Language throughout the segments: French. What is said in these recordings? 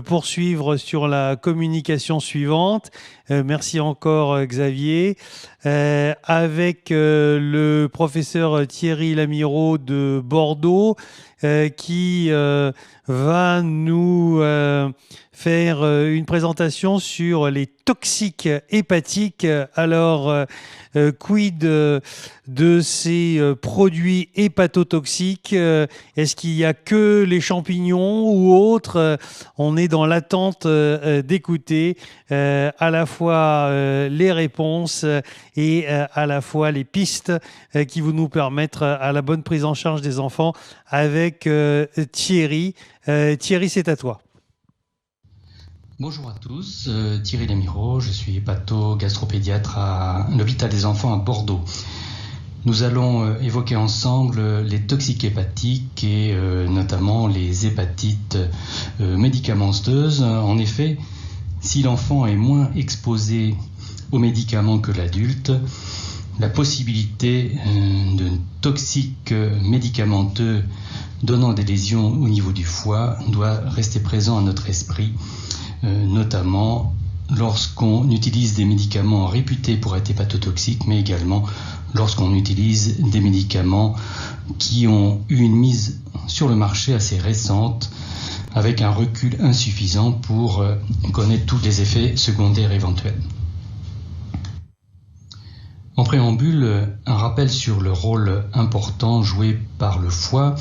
Poursuivre sur la communication suivante. Merci encore Xavier. Avec le professeur Thierry Lamiraud de Bordeaux qui va nous faire une présentation sur les toxiques hépatiques. Alors, quid de ces produits hépatotoxiques? Est-ce qu'il n'y a que les champignons ou autres? On est dans l'attente d'écouter à la fois les réponses et à la fois les pistes qui vont nous permettre à la bonne prise en charge des enfants avec Thierry. Thierry, c'est à toi. Bonjour à tous, Thierry Lamiraud, je suis hépato-gastropédiatre à l'hôpital des enfants à Bordeaux. Nous allons évoquer ensemble les toxiques hépatiques et notamment les hépatites médicamenteuses. En effet, si l'enfant est moins exposé aux médicaments que l'adulte, la possibilité de toxiques médicamenteux donnant des lésions au niveau du foie doit rester présent à notre esprit, notamment lorsqu'on utilise des médicaments réputés pour être hépatotoxiques, mais également lorsqu'on utilise des médicaments qui ont eu une mise sur le marché assez récente, avec un recul insuffisant pour connaître tous les effets secondaires éventuels. En préambule, un rappel sur le rôle important joué par le foie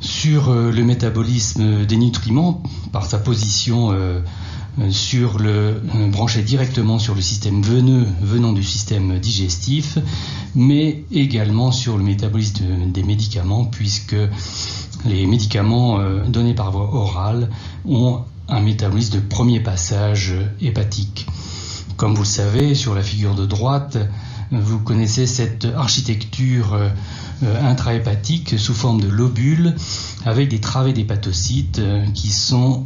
sur le métabolisme des nutriments, par sa position branché directement sur le système veineux venant du système digestif, mais également sur le métabolisme des médicaments, puisque les médicaments donnés par voie orale ont un métabolisme de premier passage hépatique. Comme vous le savez, sur la figure de droite, vous connaissez cette architecture intrahépatique sous forme de lobules avec des travées d'hépatocytes qui sont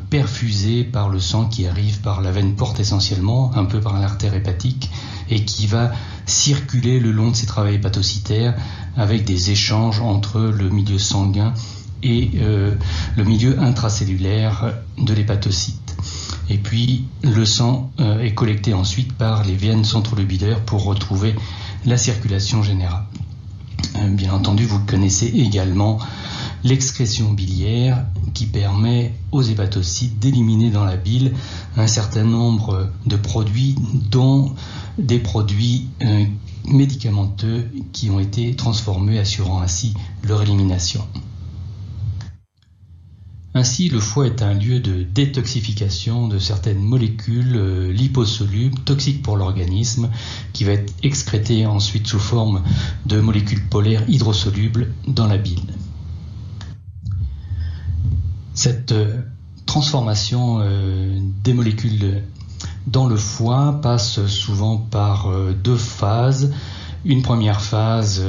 perfusés par le sang qui arrive par la veine porte essentiellement, un peu par l'artère hépatique, et qui va circuler le long de ces travées hépatocytaires avec des échanges entre le milieu sanguin et le milieu intracellulaire de l'hépatocyte. Et puis le sang est collecté ensuite par les veines centrolobulaires pour retrouver la circulation générale. Bien entendu, vous connaissez également l'excrétion biliaire qui permet aux hépatocytes d'éliminer dans la bile un certain nombre de produits, dont des produits médicamenteux qui ont été transformés, assurant ainsi leur élimination. Ainsi, le foie est un lieu de détoxification de certaines molécules liposolubles, toxiques pour l'organisme, qui va être excrétée ensuite sous forme de molécules polaires hydrosolubles dans la bile. Cette transformation des molécules dans le foie passe souvent par deux phases. Une première phase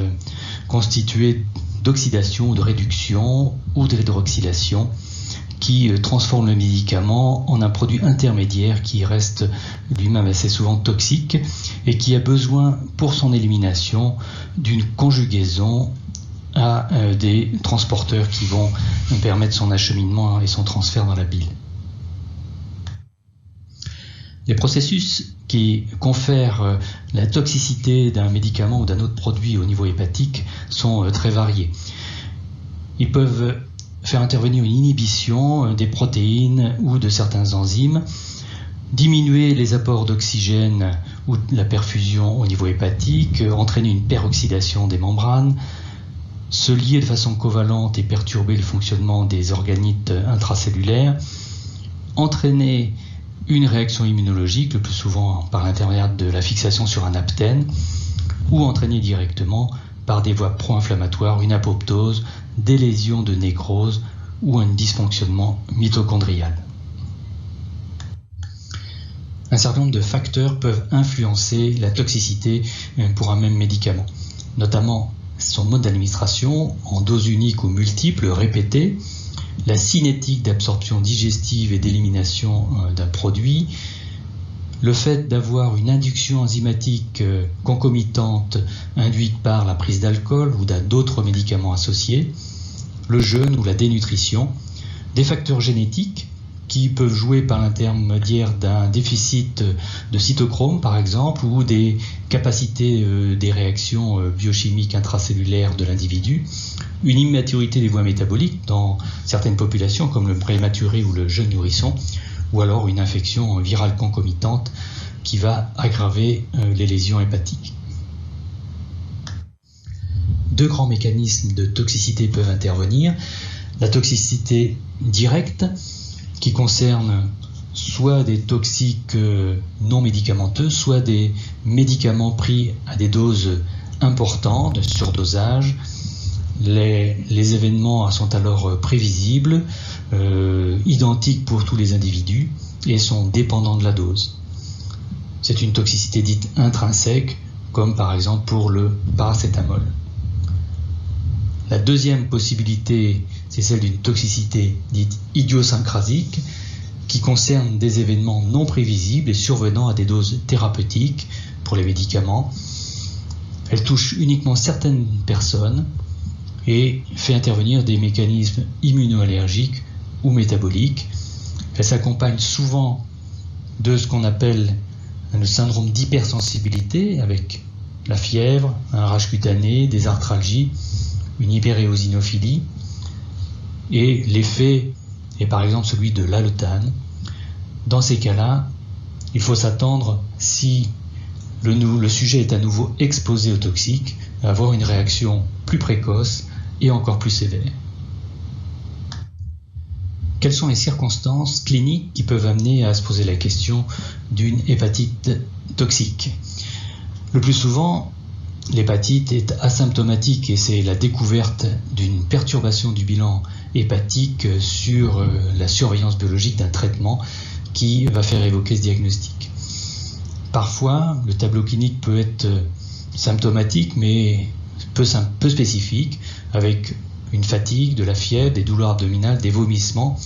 constituée d'oxydation ou de réduction ou de hydroxylation, qui transforme le médicament en un produit intermédiaire qui reste lui-même assez souvent toxique et qui a besoin pour son élimination d'une conjugaison à des transporteurs qui vont permettre son acheminement et son transfert dans la bile. Les processus qui confèrent la toxicité d'un médicament ou d'un autre produit au niveau hépatique sont très variés. Ils peuvent faire intervenir une inhibition des protéines ou de certains enzymes, diminuer les apports d'oxygène ou la perfusion au niveau hépatique, entraîner une peroxydation des membranes, se lier de façon covalente et perturber le fonctionnement des organites intracellulaires, entraîner une réaction immunologique, le plus souvent par l'intermédiaire de la fixation sur un aptène, ou entraîner directement par des voies pro-inflammatoires une apoptose, des lésions de nécrose ou un dysfonctionnement mitochondrial. Un certain nombre de facteurs peuvent influencer la toxicité pour un même médicament, notamment son mode d'administration en dose unique ou multiple, répétée, la cinétique d'absorption digestive et d'élimination d'un produit, le fait d'avoir une induction enzymatique concomitante induite par la prise d'alcool ou d'autres médicaments associés, le jeûne ou la dénutrition, des facteurs génétiques qui peuvent jouer par l'intermédiaire d'un déficit de cytochrome par exemple, ou des capacités des réactions biochimiques intracellulaires de l'individu, une immaturité des voies métaboliques dans certaines populations comme le prématuré ou le jeune nourrisson, ou alors une infection virale concomitante qui va aggraver les lésions hépatiques. Deux grands mécanismes de toxicité peuvent intervenir. La toxicité directe, qui concerne soit des toxiques non médicamenteux, soit des médicaments pris à des doses importantes, de surdosage. Les événements sont alors prévisibles, identiques pour tous les individus et sont dépendants de la dose. C'est une toxicité dite intrinsèque, comme par exemple pour le paracétamol. La deuxième possibilité, c'est celle d'une toxicité dite idiosyncrasique, qui concerne des événements non prévisibles et survenant à des doses thérapeutiques pour les médicaments. Elle touche uniquement certaines personnes et fait intervenir des mécanismes immunoallergiques ou métaboliques. Elle s'accompagne souvent de ce qu'on appelle le syndrome d'hypersensibilité, avec la fièvre, un rage cutané, des arthralgies, une hyperéosinophilie, et l'effet est par exemple celui de l'allotane. Dans ces cas-là, il faut s'attendre, si le sujet est à nouveau exposé au toxique, à avoir une réaction plus précoce et encore plus sévère. Quelles sont les circonstances cliniques qui peuvent amener à se poser la question d'une hépatite toxique ? Le plus souvent, l'hépatite est asymptomatique et c'est la découverte d'une perturbation du bilan hépatique sur la surveillance biologique d'un traitement qui va faire évoquer ce diagnostic. Parfois, le tableau clinique peut être symptomatique mais peu spécifique, avec une fatigue, de la fièvre, des douleurs abdominales, des vomissements,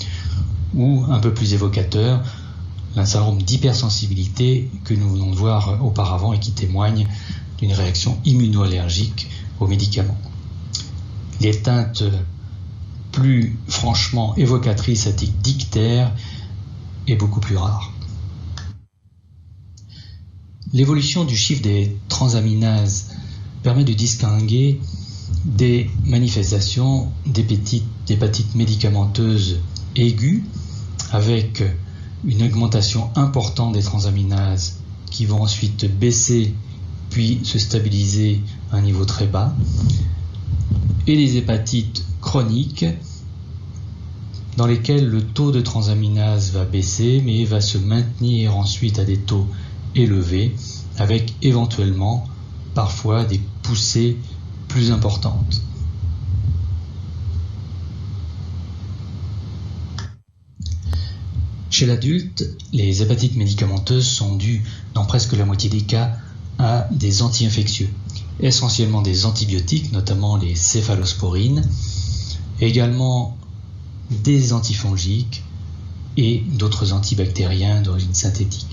ou un peu plus évocateur, un syndrome d'hypersensibilité que nous venons de voir auparavant et qui témoigne d'une réaction immunoallergique aux médicaments. Les teintes plus franchement évocatrices à type d'ictère est beaucoup plus rare. L'évolution du chiffre des transaminases permet de distinguer des manifestations d'hépatite médicamenteuse aiguë, avec une augmentation importante des transaminases qui vont ensuite baisser puis se stabiliser à un niveau très bas, et les hépatites chroniques dans lesquelles le taux de transaminase va baisser mais va se maintenir ensuite à des taux élevés, avec éventuellement parfois des poussées plus importantes. Chez l'adulte, les hépatites médicamenteuses sont dues, dans presque la moitié des cas, à des anti-infectieux, essentiellement des antibiotiques, notamment les céphalosporines, également des antifongiques et d'autres antibactériens d'origine synthétique.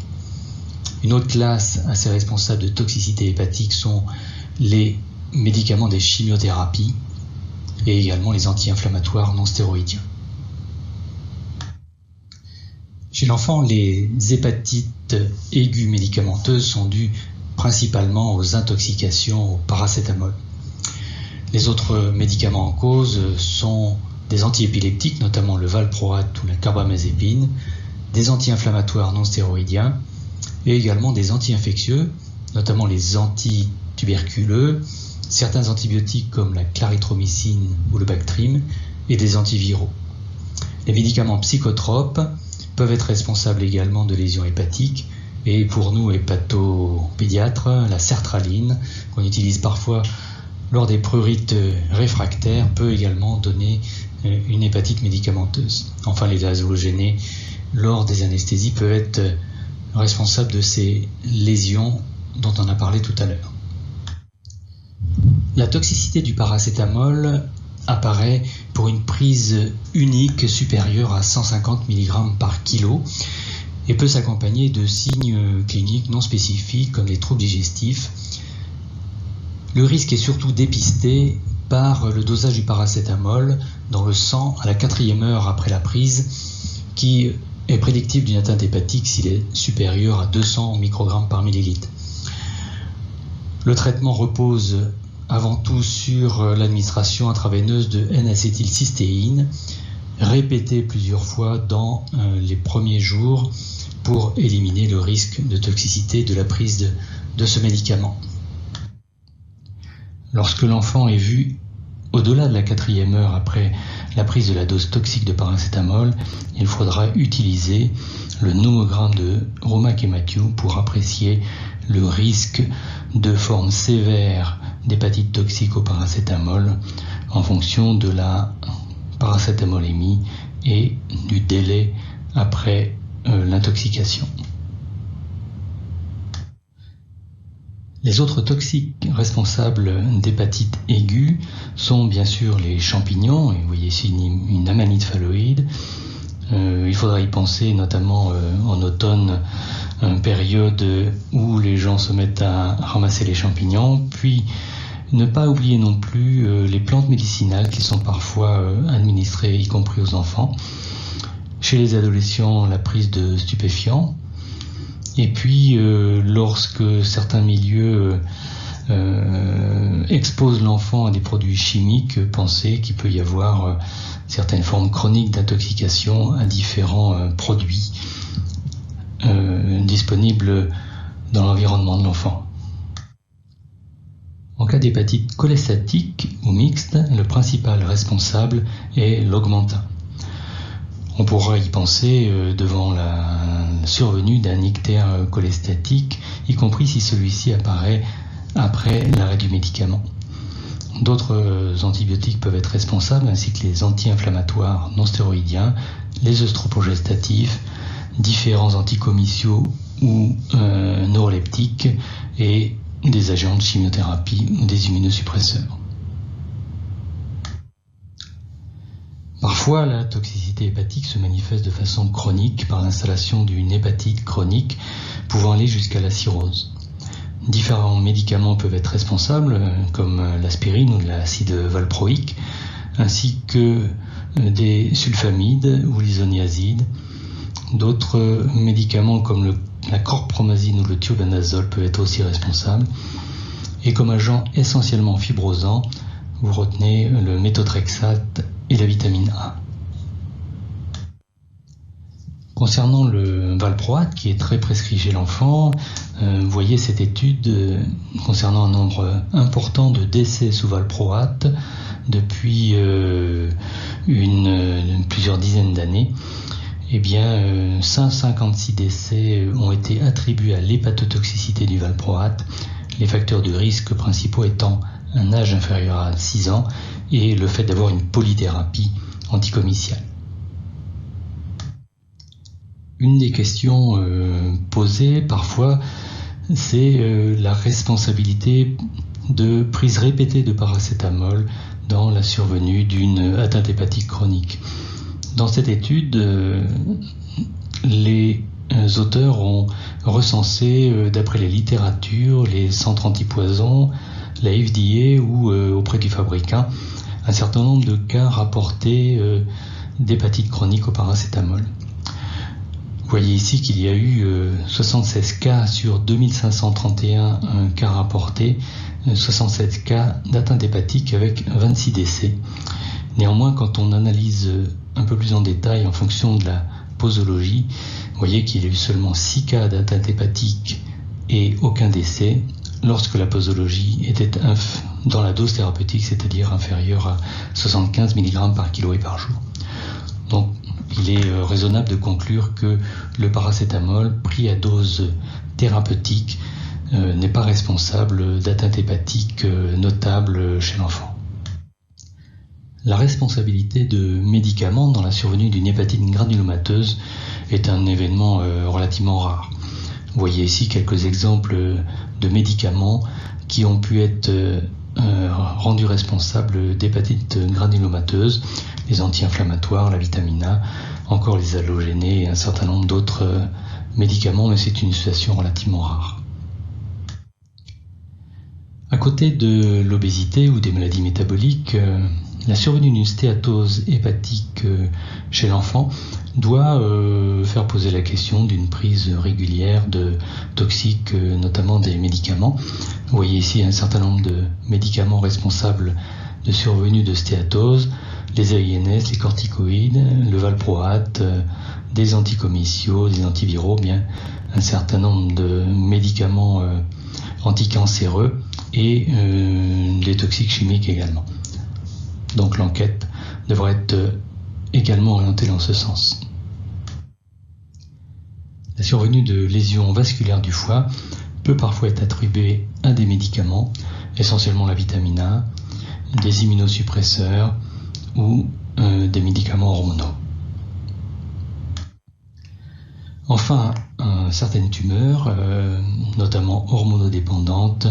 Une autre classe assez responsable de toxicité hépatique sont les médicaments des chimiothérapies et également les anti-inflammatoires non stéroïdiens. Chez l'enfant, les hépatites aiguës médicamenteuses sont dues principalement aux intoxications au paracétamol. Les autres médicaments en cause sont des antiépileptiques, notamment le valproate ou la carbamazépine, des anti-inflammatoires non stéroïdiens et également des anti-infectieux, notamment les antituberculeux, certains antibiotiques comme la clarithromycine ou le Bactrim et des antiviraux. Les médicaments psychotropes peuvent être responsables également de lésions hépatiques, et pour nous hépatopédiatres, la sertraline, qu'on utilise parfois lors des prurites réfractaires, peut également donner une hépatite médicamenteuse. Enfin, les vasogénés, lors des anesthésies, peuvent être responsables de ces lésions dont on a parlé tout à l'heure. La toxicité du paracétamol apparaît pour une prise unique supérieure à 150 mg par kilo et peut s'accompagner de signes cliniques non spécifiques comme les troubles digestifs. Le risque est surtout dépisté par le dosage du paracétamol dans le sang à la 4e heure après la prise, qui est prédictif d'une atteinte hépatique s'il est supérieur à 200 microgrammes par millilitre. Le traitement repose avant tout sur l'administration intraveineuse de N-acétylcystéine, répétée plusieurs fois dans les premiers jours pour éliminer le risque de toxicité de la prise de ce médicament. Lorsque l'enfant est vu au-delà de la 4e heure après la prise de la dose toxique de paracétamol, il faudra utiliser le nomogramme de Romack et Matthew pour apprécier le risque de forme sévère d'hépatite toxique au paracétamol en fonction de la paracétamolémie et du délai après l'intoxication. Les autres toxiques responsables d'hépatite aiguë sont bien sûr les champignons, et vous voyez ici une amanite phalloïde. Il faudra y penser notamment en automne, période où les gens se mettent à ramasser les champignons, puis ne pas oublier non plus les plantes médicinales qui sont parfois administrées, y compris aux enfants. Chez les adolescents, la prise de stupéfiants. Et puis, lorsque certains milieux exposent l'enfant à des produits chimiques, pensez qu'il peut y avoir certaines formes chroniques d'intoxication à différents produits disponibles dans l'environnement de l'enfant. En cas d'hépatite cholestatique ou mixte, le principal responsable est l'augmentin. On pourra y penser devant la survenue d'un ictère cholestatique, y compris si celui-ci apparaît après l'arrêt du médicament. D'autres antibiotiques peuvent être responsables, ainsi que les anti-inflammatoires non stéroïdiens, les œstropogestatifs, différents anticomyciaux ou neuroleptiques et des agents de chimiothérapie ou des immunosuppresseurs. Parfois, la toxicité hépatique se manifeste de façon chronique par l'installation d'une hépatite chronique pouvant aller jusqu'à la cirrhose. Différents médicaments peuvent être responsables, comme l'aspirine ou l'acide valproïque, ainsi que des sulfamides ou l'isoniazide. D'autres médicaments comme la chlorpromazine ou le thiobendazole peuvent être aussi responsables. Et comme agent essentiellement fibrosant, vous retenez le méthotrexate et la vitamine A. Concernant le valproate, qui est très prescrit chez l'enfant, vous voyez cette étude concernant un nombre important de décès sous valproate depuis plusieurs dizaines d'années. Eh bien, 156 décès ont été attribués à l'hépatotoxicité du valproate, les facteurs de risque principaux étant un âge inférieur à 6 ans et le fait d'avoir une polythérapie anticomyciale. Une des questions posées parfois, c'est la responsabilité de prise répétée de paracétamol dans la survenue d'une atteinte hépatique chronique. Dans cette étude, les auteurs ont recensé, d'après les littératures, les centres antipoison, la FDA ou auprès du fabricant, un certain nombre de cas rapportés d'hépatite chronique au paracétamol. Vous voyez ici qu'il y a eu 76 cas sur 2531 cas rapportés, 67 cas d'atteinte hépatique avec 26 décès. Néanmoins, quand on analyse un peu plus en détail en fonction de la posologie, vous voyez qu'il y a eu seulement 6 cas d'atteinte hépatique et aucun décès lorsque la posologie était dans la dose thérapeutique, c'est-à-dire inférieure à 75 mg par kilo et par jour. Donc, il est raisonnable de conclure que le paracétamol pris à dose thérapeutique n'est pas responsable d'atteinte hépatique notable chez l'enfant. La responsabilité de médicaments dans la survenue d'une hépatite granulomateuse est un événement relativement rare. Vous voyez ici quelques exemples de médicaments qui ont pu être rendus responsables d'hépatite granulomateuse, les anti-inflammatoires, la vitamine A, encore les halogénés et un certain nombre d'autres médicaments, mais c'est une situation relativement rare. À côté de l'obésité ou des maladies métaboliques, la survenue d'une stéatose hépatique chez l'enfant doit faire poser la question d'une prise régulière de toxiques, notamment des médicaments. Vous voyez ici un certain nombre de médicaments responsables de survenue de stéatose, les AINS, les corticoïdes, le valproate, des anticomiциaux, des antiviraux, bien un certain nombre de médicaments anticancéreux et des toxiques chimiques également. Donc l'enquête devrait être également orientée dans ce sens. La survenue de lésions vasculaires du foie peut parfois être attribuée à des médicaments, essentiellement la vitamine A, des immunosuppresseurs ou des médicaments hormonaux. Enfin, certaines tumeurs, notamment hormonodépendantes,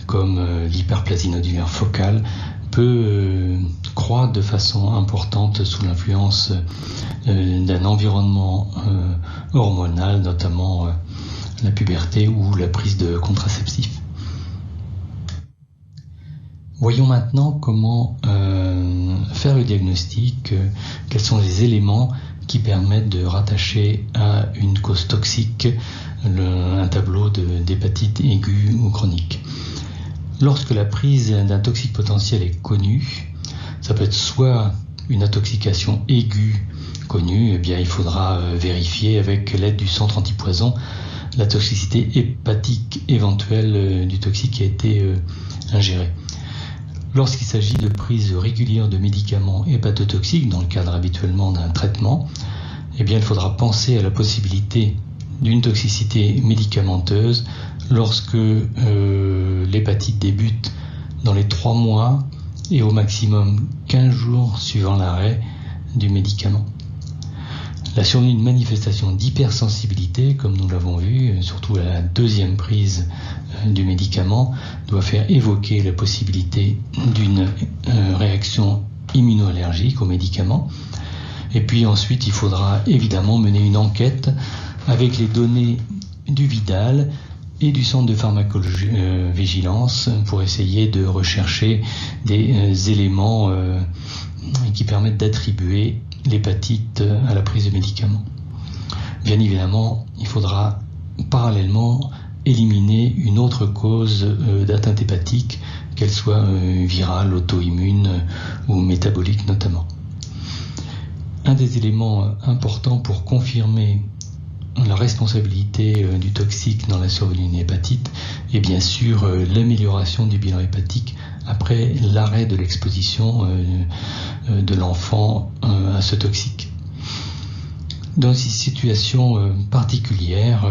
comme l'hyperplasie nodulaire focale, peut croître de façon importante sous l'influence d'un environnement hormonal, notamment la puberté ou la prise de contraceptifs. Voyons maintenant comment faire le diagnostic, quels sont les éléments qui permettent de rattacher à une cause toxique un tableau d'hépatite aiguë ou chronique. Lorsque la prise d'un toxique potentiel est connue, ça peut être soit une intoxication aiguë connue, eh bien il faudra vérifier avec l'aide du centre antipoison la toxicité hépatique éventuelle du toxique qui a été ingéré. Lorsqu'il s'agit de prise régulière de médicaments hépatotoxiques, dans le cadre habituellement d'un traitement, eh bien il faudra penser à la possibilité d'une toxicité médicamenteuse lorsque l'hépatite débute dans les 3 mois et au maximum 15 jours suivant l'arrêt du médicament. La survenue d'une manifestation d'hypersensibilité, comme nous l'avons vu, surtout à la 2e prise du médicament, doit faire évoquer la possibilité d'une réaction immunoallergique au médicament. Et puis ensuite, il faudra évidemment mener une enquête avec les données du Vidal et du centre de pharmacovigilance pour essayer de rechercher des éléments qui permettent d'attribuer l'hépatite à la prise de médicaments. Bien évidemment, il faudra parallèlement éliminer une autre cause d'atteinte hépatique, qu'elle soit virale, auto-immune ou métabolique notamment. Un des éléments importants pour confirmer la responsabilité du toxique dans la survenue d'une hépatite est bien sûr l'amélioration du bilan hépatique après l'arrêt de l'exposition de l'enfant à ce toxique. Dans ces situations particulières,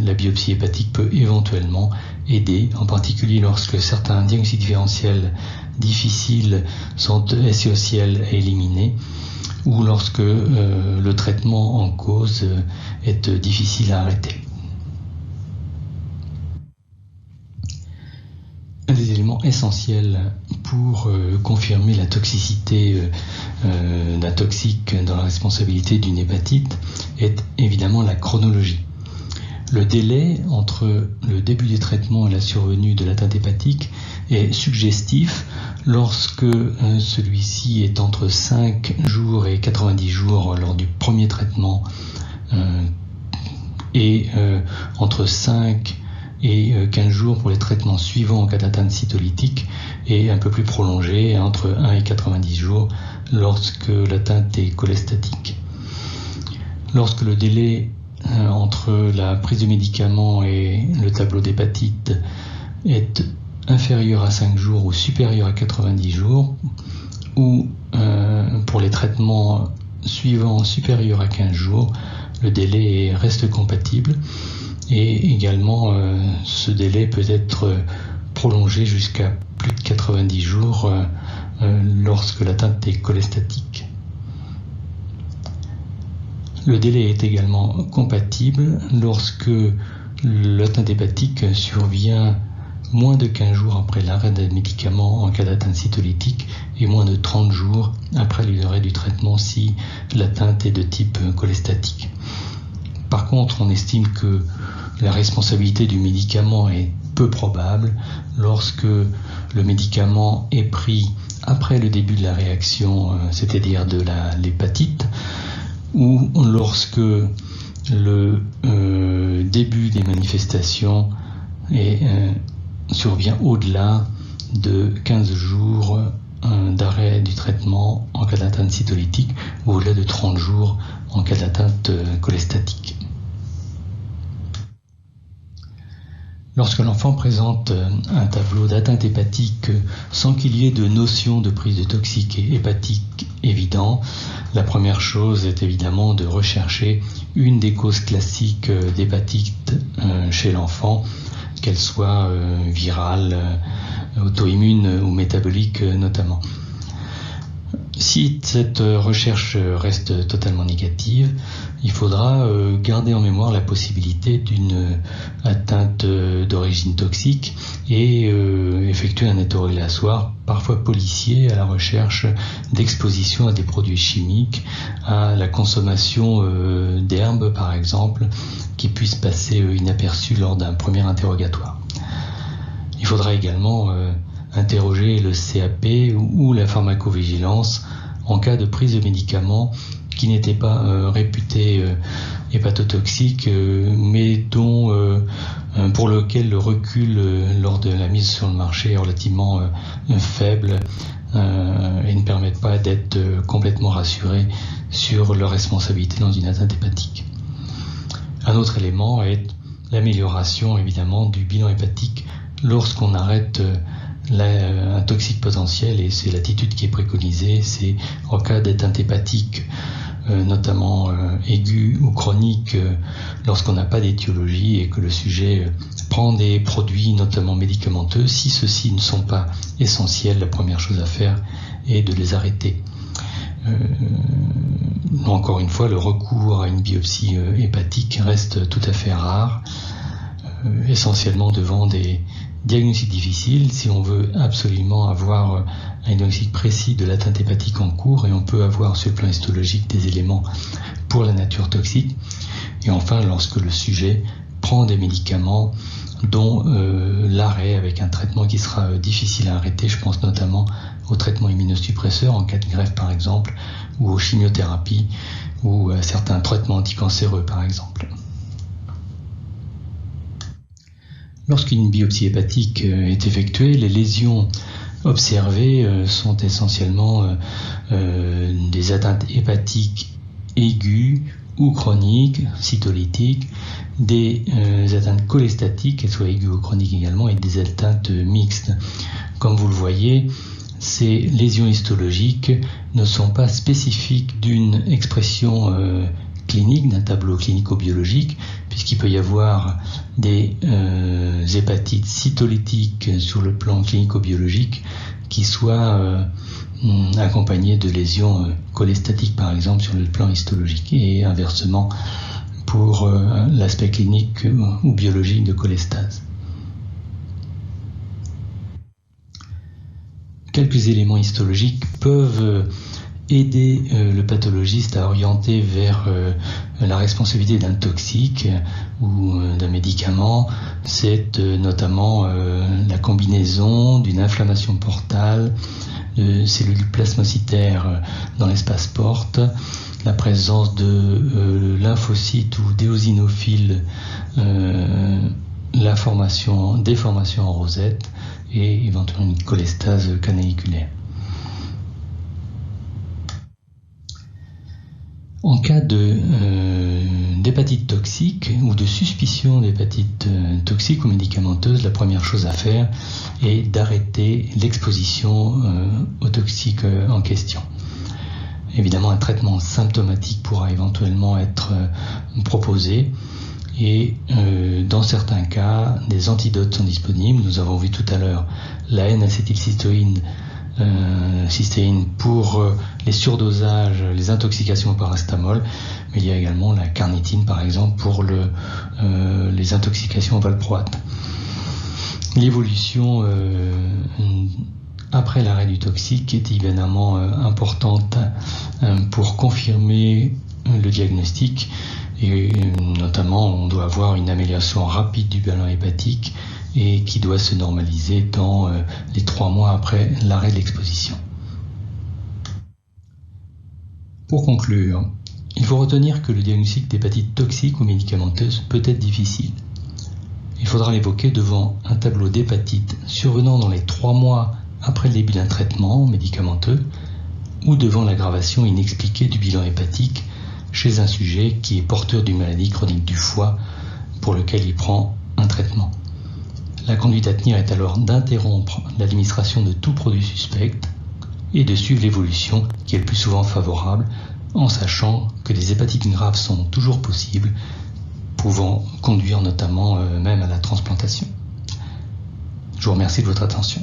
la biopsie hépatique peut éventuellement aider, en particulier lorsque certains diagnostics différentiels difficiles sont essentiels à éliminer, ou lorsque le traitement en cause est difficile à arrêter. Un des éléments essentiels pour confirmer la toxicité d'un toxique dans la responsabilité d'une hépatite est évidemment la chronologie. Le délai entre le début du traitement et la survenue de l'atteinte hépatique est suggestif lorsque celui-ci est entre 5 jours et 90 jours lors du premier traitement et entre 5 et 15 jours pour les traitements suivants en cas d'atteinte cytolytique et un peu plus prolongé entre 1 et 90 jours lorsque l'atteinte est cholestatique. Lorsque le délai entre la prise de médicaments et le tableau d'hépatite est inférieur à 5 jours ou supérieur à 90 jours, ou pour les traitements suivants supérieurs à 15 jours, le délai reste compatible et également ce délai peut être prolongé jusqu'à plus de 90 jours lorsque l'atteinte est cholestatique. Le délai est également compatible lorsque l'atteinte hépatique survient moins de 15 jours après l'arrêt des médicaments en cas d'atteinte cytolytique et moins de 30 jours après l'arrêt du traitement si l'atteinte est de type cholestatique. Par contre, on estime que la responsabilité du médicament est peu probable lorsque le médicament est pris après le début de la réaction, c'est-à-dire de l'hépatite, ou lorsque le début des manifestations survient au-delà de 15 jours d'arrêt du traitement en cas d'atteinte cytolytique ou au-delà de 30 jours en cas d'atteinte cholestatique. Lorsque l'enfant présente un tableau d'atteinte hépatique sans qu'il y ait de notion de prise de toxique hépatique évident, la première chose est évidemment de rechercher une des causes classiques d'hépatite chez l'enfant, qu'elle soit virale, auto-immune ou métabolique notamment. Si cette recherche reste totalement négative, il faudra garder en mémoire la possibilité d'une atteinte d'origine toxique et effectuer un interrogatoire, parfois policier, à la recherche d'exposition à des produits chimiques, à la consommation d'herbes par exemple, qui puissent passer inaperçues lors d'un premier interrogatoire. Il faudra également interroger le CAP ou la pharmacovigilance en cas de prise de médicaments qui n'étaient pas réputés hépatotoxiques, mais dont pour lequel le recul lors de la mise sur le marché est relativement faible et ne permettent pas d'être complètement rassurés sur leur responsabilité dans une atteinte hépatique. Un autre élément est l'amélioration évidemment du bilan hépatique lorsqu'on arrête un toxique potentiel, et c'est l'attitude qui est préconisée, c'est en cas d'atteinte hépatique, notamment aiguë ou chronique, lorsqu'on n'a pas d'étiologie et que le sujet prend des produits notamment médicamenteux, si ceux-ci ne sont pas essentiels, la première chose à faire est de les arrêter. Encore une fois, le recours à une biopsie hépatique reste tout à fait rare, essentiellement devant des diagnostic difficile si on veut absolument avoir un diagnostic précis de l'atteinte hépatique en cours, et on peut avoir sur le plan histologique des éléments pour la nature toxique. Et enfin, lorsque le sujet prend des médicaments dont l'arrêt avec un traitement qui sera difficile à arrêter, je pense notamment au traitement immunosuppresseur en cas de greffe par exemple, ou aux chimiothérapies, ou à certains traitements anticancéreux par exemple. Lorsqu'une biopsie hépatique est effectuée, les lésions observées sont essentiellement des atteintes hépatiques aiguës ou chroniques, cytolytiques, des atteintes cholestatiques, qu'elles soient aiguës ou chroniques également, et des atteintes mixtes. Comme vous le voyez, ces lésions histologiques ne sont pas spécifiques d'une expression clinique, d'un tableau clinico-biologique, puisqu'il peut y avoir des hépatites cytolytiques sur le plan clinico-biologique qui soient accompagnées de lésions cholestatiques par exemple sur le plan histologique, et inversement pour l'aspect clinique ou biologique de cholestase. Quelques éléments histologiques peuvent aider le pathologiste à orienter vers la responsabilité d'un toxique ou d'un médicament. C'est notamment la combinaison d'une inflammation portale, de cellules plasmocytaires dans l'espace porte, la présence de lymphocytes ou d'éosinophiles, déformation en rosette, et éventuellement une cholestase canaliculaire. En cas d'hépatite toxique ou de suspicion d'hépatite toxique ou médicamenteuse, la première chose à faire est d'arrêter l'exposition au toxique en question. Évidemment, un traitement symptomatique pourra éventuellement être proposé, et dans certains cas, des antidotes sont disponibles. Nous avons vu tout à l'heure la N-acétylcystéine pour les surdosages, les intoxications au paracétamol, mais il y a également la carnitine par exemple pour les intoxications au valproate. L'évolution après l'arrêt du toxique est évidemment importante pour confirmer le diagnostic, et notamment on doit avoir une amélioration rapide du bilan hépatique et qui doit se normaliser dans les 3 mois après l'arrêt de l'exposition. Pour conclure, il faut retenir que le diagnostic d'hépatite toxique ou médicamenteuse peut être difficile. Il faudra l'évoquer devant un tableau d'hépatite survenant dans les 3 mois après le début d'un traitement médicamenteux ou devant l'aggravation inexpliquée du bilan hépatique chez un sujet qui est porteur d'une maladie chronique du foie pour lequel il prend un traitement. La conduite à tenir est alors d'interrompre l'administration de tout produit suspect et de suivre l'évolution qui est le plus souvent favorable en sachant que les hépatites graves sont toujours possibles, pouvant conduire notamment même à la transplantation. Je vous remercie de votre attention.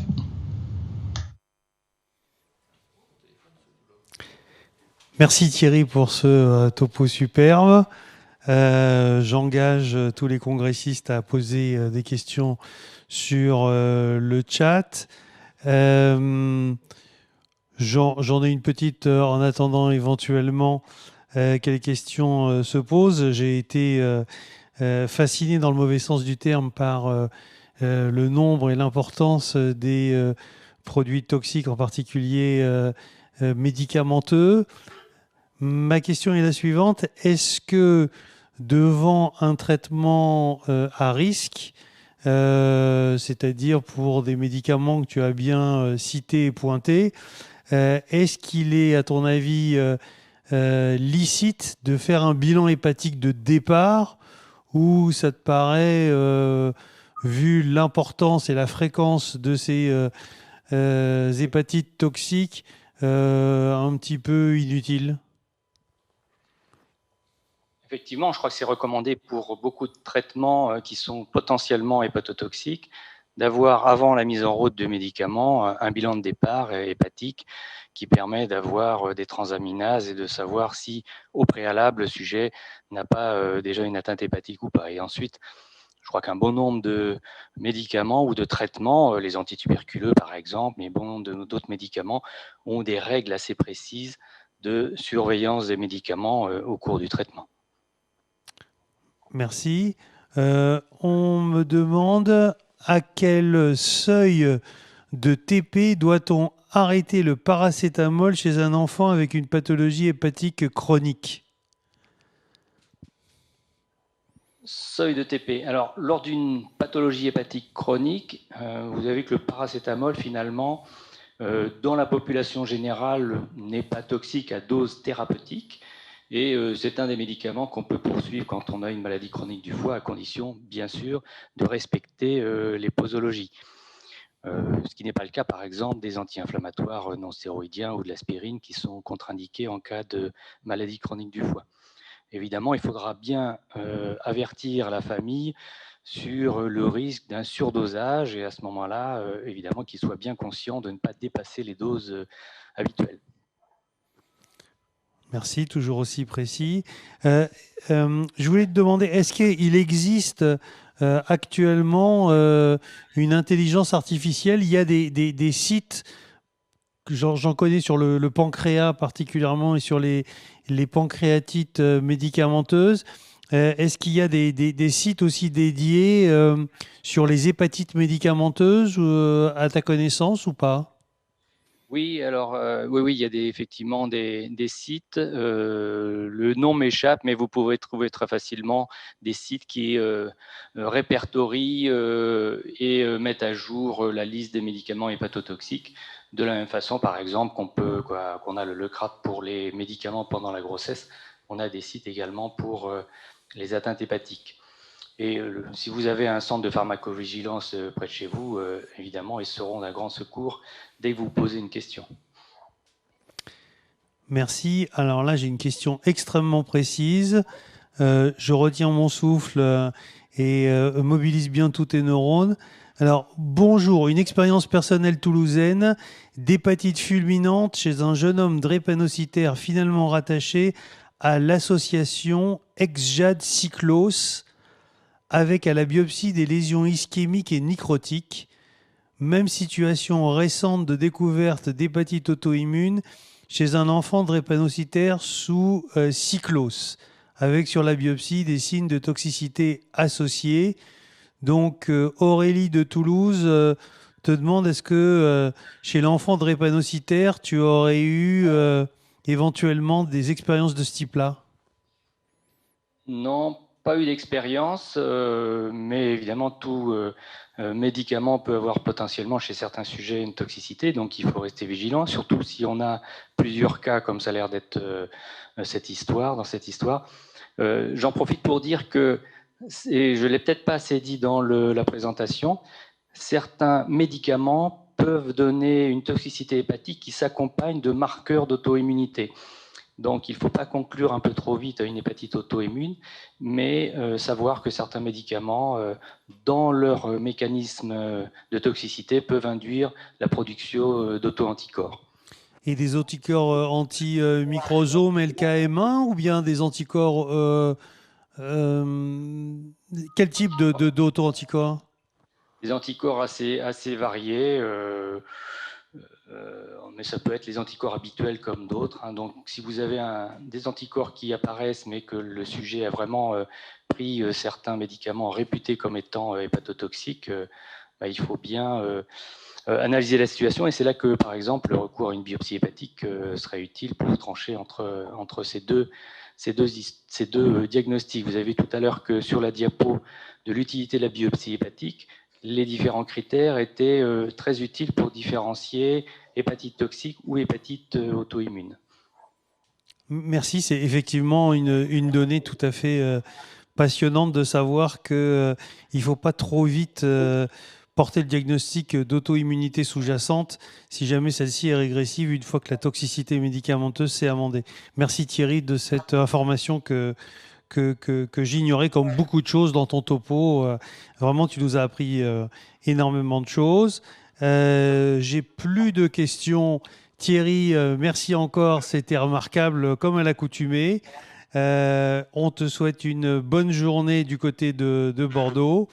Merci Thierry pour ce topo superbe. J'engage tous les congressistes à poser des questions sur le chat. J'en ai une petite en attendant éventuellement que les questions se posent. J'ai été fasciné dans le mauvais sens du terme par le nombre et l'importance des produits toxiques, en particulier médicamenteux. Ma question est la suivante. Est-ce que devant un traitement à risque, c'est-à-dire pour des médicaments que tu as bien cités et pointés, est-ce qu'il est, à ton avis, licite de faire un bilan hépatique de départ ou ça te paraît, vu l'importance et la fréquence de ces hépatites toxiques, un petit peu inutile ? Effectivement, je crois que c'est recommandé pour beaucoup de traitements qui sont potentiellement hépatotoxiques d'avoir, avant la mise en route de médicaments, un bilan de départ hépatique qui permet d'avoir des transaminases et de savoir si, au préalable, le sujet n'a pas déjà une atteinte hépatique ou pas. Et ensuite, je crois qu'un bon nombre de médicaments ou de traitements, les antituberculeux par exemple, mais bon nombre d'autres médicaments, ont des règles assez précises de surveillance des médicaments au cours du traitement. Merci. On me demande à quel seuil de TP doit-on arrêter le paracétamol chez un enfant avec une pathologie hépatique chronique ? Seuil de TP. Alors, lors d'une pathologie hépatique chronique, vous avez que le paracétamol, finalement, dans la population générale, n'est pas toxique à dose thérapeutique. Et c'est un des médicaments qu'on peut poursuivre quand on a une maladie chronique du foie, à condition, bien sûr, de respecter les posologies. Ce qui n'est pas le cas, par exemple, des anti-inflammatoires non stéroïdiens ou de l'aspirine qui sont contre-indiqués en cas de maladie chronique du foie. Évidemment, il faudra bien avertir la famille sur le risque d'un surdosage et à ce moment-là, évidemment, qu'il soit bien conscient de ne pas dépasser les doses habituelles. Merci, toujours aussi précis. Je voulais te demander, est-ce qu'il existe actuellement une intelligence artificielle ? Il y a des sites, j'en connais sur le pancréas particulièrement et sur les pancréatites médicamenteuses. Est-ce qu'il y a des sites aussi dédiés sur les hépatites médicamenteuses à ta connaissance ou pas ? Oui, alors oui, il y a effectivement des sites. Le nom m'échappe, mais vous pouvez trouver très facilement des sites qui répertorient et mettent à jour la liste des médicaments hépatotoxiques. De la même façon, par exemple, qu'on a le LECRAT pour les médicaments pendant la grossesse, on a des sites également pour les atteintes hépatiques. Et si vous avez un centre de pharmacovigilance près de chez vous, évidemment, ils seront d'un grand secours dès que vous posez une question. Merci. Alors là, j'ai une question extrêmement précise. Je retiens mon souffle et mobilise bien tous tes neurones. Alors, bonjour. Une expérience personnelle toulousaine d'hépatite fulminante chez un jeune homme drépanocytaire finalement rattaché à l'association Exjad Cyclos avec à la biopsie des lésions ischémiques et nécrotiques. Même situation récente de découverte d'hépatite auto-immune chez un enfant drépanocytaire sous cyclose, avec sur la biopsie des signes de toxicité associés. Donc, Aurélie de Toulouse te demande, est-ce que chez l'enfant drépanocytaire, tu aurais eu éventuellement des expériences de ce type-là? Non, pas eu d'expérience, mais évidemment, tout médicament peut avoir potentiellement chez certains sujets une toxicité, donc il faut rester vigilant, surtout si on a plusieurs cas, comme ça a l'air d'être dans cette histoire. J'en profite pour dire que, et je ne l'ai peut-être pas assez dit dans la présentation, certains médicaments peuvent donner une toxicité hépatique qui s'accompagne de marqueurs d'auto-immunité. Donc, il ne faut pas conclure un peu trop vite à une hépatite auto-immune, mais savoir que certains médicaments, dans leur mécanisme de toxicité, peuvent induire la production d'auto-anticorps. Et des anticorps anti-microsomes LKM1 ou bien des anticorps... quel type d'auto-anticorps? Des anticorps assez variés, mais ça peut être les anticorps habituels comme d'autres. Hein. Donc, si vous avez des anticorps qui apparaissent, mais que le sujet a vraiment pris certains médicaments réputés comme étant hépatotoxiques, bah, il faut bien analyser la situation. Et c'est là que, par exemple, le recours à une biopsie hépatique serait utile pour trancher entre ces deux diagnostics. Vous avez vu tout à l'heure que sur la diapo de l'utilité de la biopsie hépatique, les différents critères étaient très utiles pour différencier hépatite toxique ou hépatite auto-immune. Merci, c'est effectivement une donnée tout à fait passionnante de savoir qu'il ne faut pas trop vite porter le diagnostic d'auto-immunité sous-jacente si jamais celle-ci est régressive une fois que la toxicité médicamenteuse s'est amendée. Merci Thierry de cette information que j'ignorais, comme beaucoup de choses dans ton topo. Vraiment, tu nous as appris énormément de choses. J'ai plus de questions. Thierry, merci encore. C'était remarquable comme à l'accoutumée. On te souhaite une bonne journée du côté de Bordeaux.